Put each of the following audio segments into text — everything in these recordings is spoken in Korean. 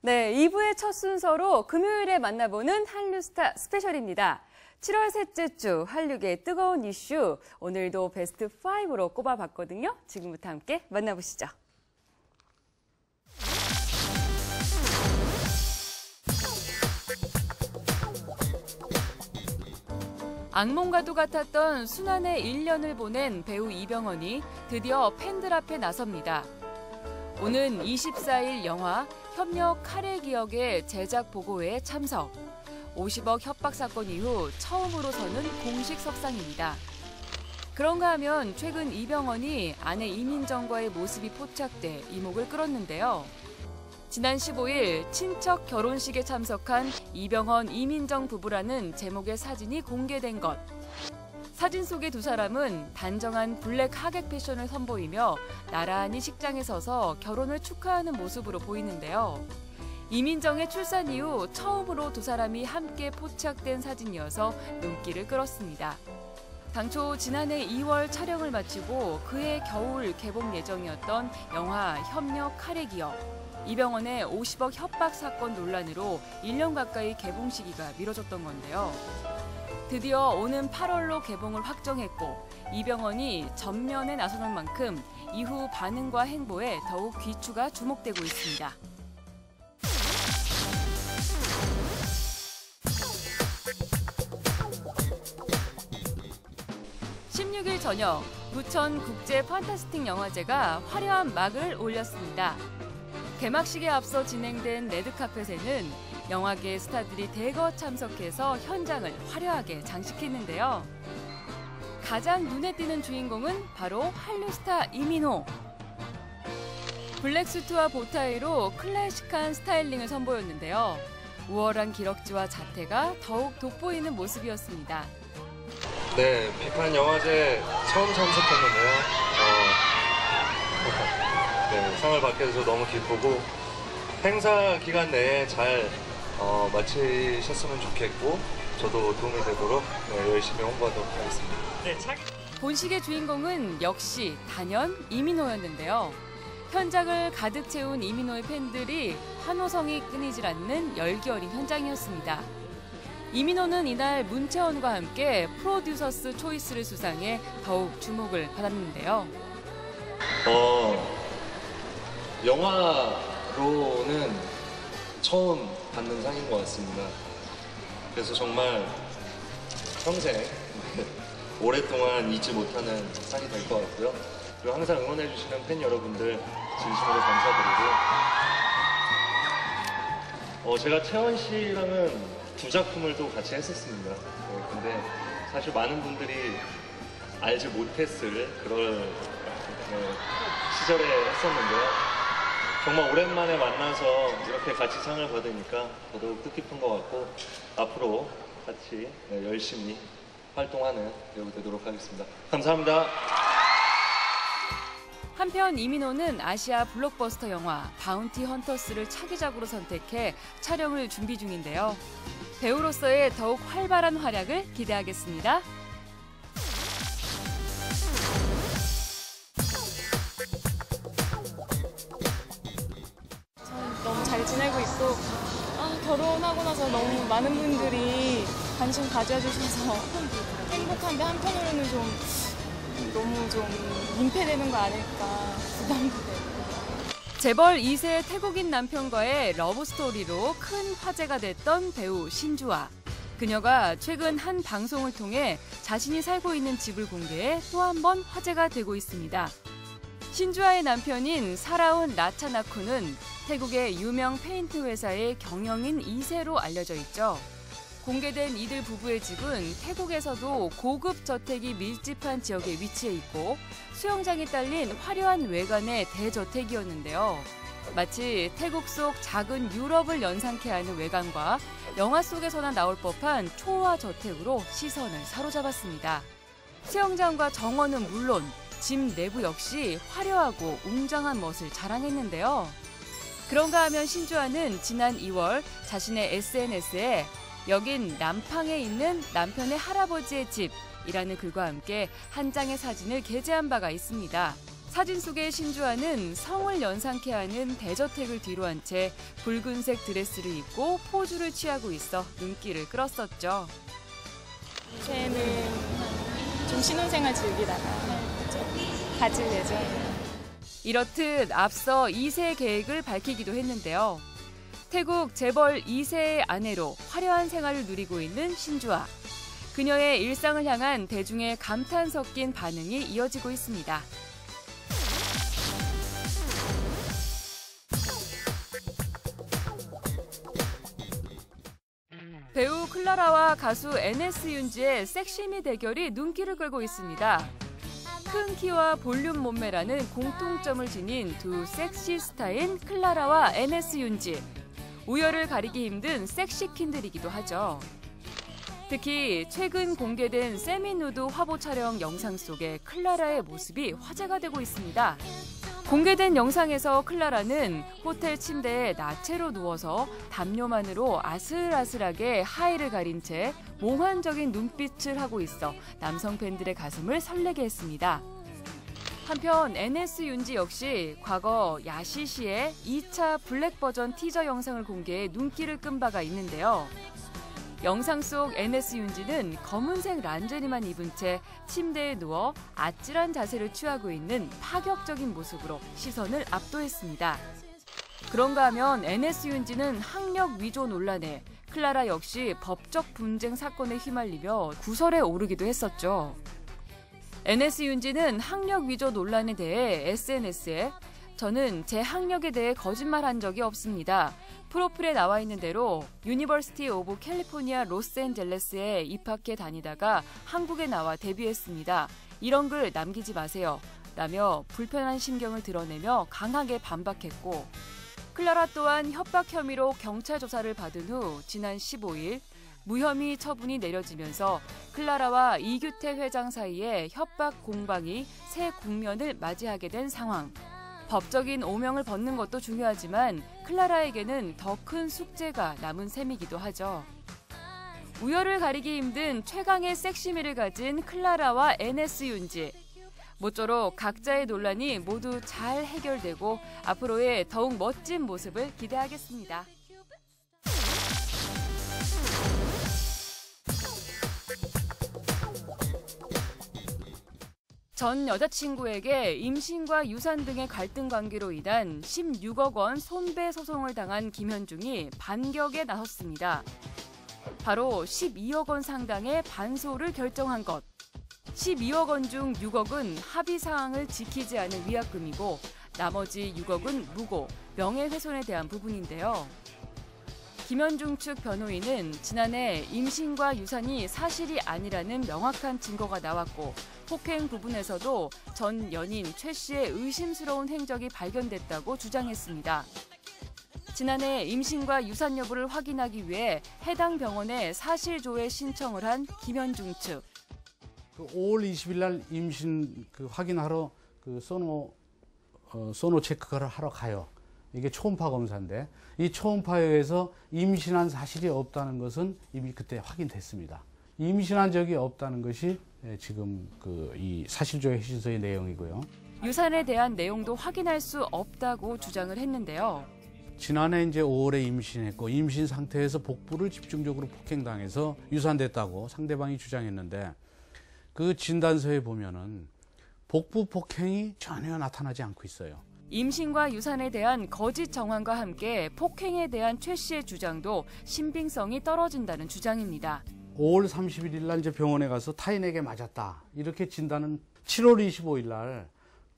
네, 2부의 첫 순서로 금요일에 만나보는 한류스타 스페셜입니다. 7월 셋째 주 한류계의 뜨거운 이슈, 오늘도 베스트 5로 꼽아봤거든요. 지금부터 함께 만나보시죠. 악몽과도 같았던 순환의 1년을 보낸 배우 이병헌이 드디어 팬들 앞에 나섭니다. 오는 24일 영화 협력 카레 기억의 제작 보고회에 참석. 50억 협박 사건 이후 처음으로서는 공식 석상입니다. 그런가 하면 최근 이병헌이 아내 이민정과의 모습이 포착돼 이목을 끌었는데요. 지난 15일 친척 결혼식에 참석한 이병헌, 이민정 부부라는 제목의 사진이 공개된 것. 사진 속의 두 사람은 단정한 블랙 하객 패션을 선보이며 나란히 식장에 서서 결혼을 축하하는 모습으로 보이는데요. 이민정의 출산 이후 처음으로 두 사람이 함께 포착된 사진이어서 눈길을 끌었습니다. 당초 지난해 2월 촬영을 마치고 그해 겨울 개봉 예정이었던 영화 협력 카레 기억. 이병헌의 50억 협박 사건 논란으로 1년 가까이 개봉 시기가 미뤄졌던 건데요. 드디어 오는 8월로 개봉을 확정했고 이병헌이 전면에 나서는 만큼 이후 반응과 행보에 더욱 귀추가 주목되고 있습니다. 16일 저녁 부천 국제 판타스틱 영화제가 화려한 막을 올렸습니다. 개막식에 앞서 진행된 레드카펫에는 영화계 스타들이 대거 참석해서 현장을 화려하게 장식했는데요. 가장 눈에 띄는 주인공은 바로 한류스타 이민호. 블랙수트와 보타이로 클래식한 스타일링을 선보였는데요. 우월한 기럭지와 자태가 더욱 돋보이는 모습이었습니다. 네, 비칸 영화제 처음 참석했는데요. 상을 받게 돼서 너무 기쁘고 행사 기간 내에 잘 마치셨으면 좋겠고 저도 도움이 되도록 열심히 홍보하도록 하겠습니다. 본식의 주인공은 역시 단연 이민호였는데요. 현장을 가득 채운 이민호의 팬들이 환호성이 끊이질 않는 열기 어린 현장이었습니다. 이민호는 이날 문채원과 함께 프로듀서스 초이스를 수상해 더욱 주목을 받았는데요. 영화로는 처음 받는 상인 것 같습니다. 그래서 정말 평생 오랫동안 잊지 못하는 상이 될 것 같고요. 그리고 항상 응원해주시는 팬 여러분들 진심으로 감사드리고 제가 채원 씨랑은 두 작품을 또 같이 했었습니다. 근데 사실 많은 분들이 알지 못했을 그런 시절에 했었는데요. 정말 오랜만에 만나서 이렇게 같이 상을 받으니까 더더욱 뜻깊은 것 같고 앞으로 같이 열심히 활동하는 배우 되도록 하겠습니다. 감사합니다. 한편 이민호는 아시아 블록버스터 영화 바운티 헌터스를 차기작으로 선택해 촬영을 준비 중인데요. 배우로서의 더욱 활발한 활약을 기대하겠습니다. 너무 잘 지내고 있고 결혼하고 나서 너무 많은 분들이 관심 가져주셔서 행복한데 한편으로는 너무 좀 민폐되는 거 아닐까 부담도 되고. 재벌 2세 태국인 남편과의 러브스토리로 큰 화제가 됐던 배우 신주아. 그녀가 최근 한 방송을 통해 자신이 살고 있는 집을 공개해 또 한 번 화제가 되고 있습니다. 신주아의 남편인 사라운 라차나쿠는 태국의 유명 페인트 회사의 경영인 2세로 알려져 있죠. 공개된 이들 부부의 집은 태국에서도 고급 저택이 밀집한 지역에 위치해 있고 수영장이 딸린 화려한 외관의 대저택이었는데요. 마치 태국 속 작은 유럽을 연상케 하는 외관과 영화 속에서나 나올 법한 초호화 저택으로 시선을 사로잡았습니다. 수영장과 정원은 물론 집 내부 역시 화려하고 웅장한 멋을 자랑했는데요. 그런가 하면 신주아는 지난 2월 자신의 SNS에 여긴 남팡에 있는 남편의 할아버지의 집이라는 글과 함께 한 장의 사진을 게재한 바가 있습니다. 사진 속의 신주아는 성을 연상케 하는 대저택을 뒤로 한 채 붉은색 드레스를 입고 포즈를 취하고 있어 눈길을 끌었었죠. 새해는 좀 신혼생활 즐기다가 가질 예정이에요. 이렇듯 앞서 2세 계획을 밝히기도 했는데요. 태국 재벌 2세의 아내로 화려한 생활을 누리고 있는 신주아. 그녀의 일상을 향한 대중의 감탄 섞인 반응이 이어지고 있습니다. 배우 클라라와 가수 NS 윤지의 섹시미 대결이 눈길을 끌고 있습니다. 큰 키와 볼륨 몸매라는 공통점을 지닌 두 섹시 스타인 클라라와 NS 윤지. 우열을 가리기 힘든 섹시퀸들이기도 하죠. 특히 최근 공개된 세미누드 화보 촬영 영상 속에 클라라의 모습이 화제가 되고 있습니다. 공개된 영상에서 클라라는 호텔 침대에 나체로 누워서 담요만으로 아슬아슬하게 하의를 가린 채 몽환적인 눈빛을 하고 있어 남성 팬들의 가슴을 설레게 했습니다. 한편 NS 윤지 역시 과거 야시시의 2차 블랙 버전 티저 영상을 공개해 눈길을 끈 바가 있는데요. 영상 속 NS 윤지는 검은색 란제리만 입은 채 침대에 누워 아찔한 자세를 취하고 있는 파격적인 모습으로 시선을 압도했습니다. 그런가 하면 NS 윤지는 학력 위조 논란에 클라라 역시 법적 분쟁 사건에 휘말리며 구설에 오르기도 했었죠. NS 윤지는 학력 위조 논란에 대해 SNS에 저는 제 학력에 대해 거짓말한 적이 없습니다. 프로필에 나와 있는 대로 유니버시티 오브 캘리포니아 로스앤젤레스에 입학해 다니다가 한국에 나와 데뷔했습니다. 이런 글 남기지 마세요. 라며 불편한 심경을 드러내며 강하게 반박했고 클라라 또한 협박 혐의로 경찰 조사를 받은 후 지난 15일 무혐의 처분이 내려지면서 클라라와 이규태 회장 사이에 협박 공방이 새 국면을 맞이하게 된 상황. 법적인 오명을 벗는 것도 중요하지만 클라라에게는 더 큰 숙제가 남은 셈이기도 하죠. 우열을 가리기 힘든 최강의 섹시미를 가진 클라라와 NS 윤지. 모쪼록 각자의 논란이 모두 잘 해결되고 앞으로의 더욱 멋진 모습을 기대하겠습니다. 전 여자친구에게 임신과 유산 등의 갈등 관계로 인한 16억 원 손배 소송을 당한 김현중이 반격에 나섰습니다. 바로 12억 원 상당의 반소를 결정한 것. 12억 원 중 6억은 합의 사항을 지키지 않은 위약금이고 나머지 6억은 무고, 명예훼손에 대한 부분인데요. 김현중 측 변호인은 지난해 임신과 유산이 사실이 아니라는 명확한 증거가 나왔고 폭행 부분에서도 전 연인 최 씨의 의심스러운 행적이 발견됐다고 주장했습니다. 지난해 임신과 유산 여부를 확인하기 위해 해당 병원에 사실조회 신청을 한 김현중 측. 5월 20일 날 임신 확인하러 소노 체크를 하러 가요. 이게 초음파 검사인데 이 초음파에 의해서 임신한 사실이 없다는 것은 이미 그때 확인됐습니다. 임신한 적이 없다는 것이 지금 이 사실조회 신서의 내용이고요. 유산에 대한 내용도 확인할 수 없다고 주장을 했는데요. 지난해 이제 5월에 임신했고 임신 상태에서 복부를 집중적으로 폭행당해서 유산됐다고 상대방이 주장했는데 그 진단서에 보면은 복부 폭행이 전혀 나타나지 않고 있어요. 임신과 유산에 대한 거짓 정황과 함께 폭행에 대한 최 씨의 주장도 신빙성이 떨어진다는 주장입니다. 5월 31일 날 이제 병원에 가서 타인에게 맞았다. 이렇게 진단은 7월 25일 날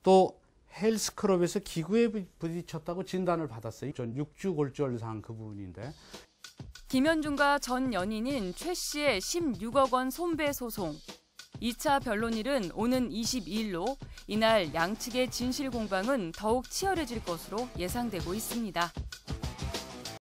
또 헬스클럽에서 기구에 부딪혔다고 진단을 받았어요. 전 육주골절상 그 부분인데. 김현중과 전 연인인 최 씨의 16억 원 손배 소송. 2차 변론일은 오는 22일로 이날 양측의 진실 공방은 더욱 치열해질 것으로 예상되고 있습니다.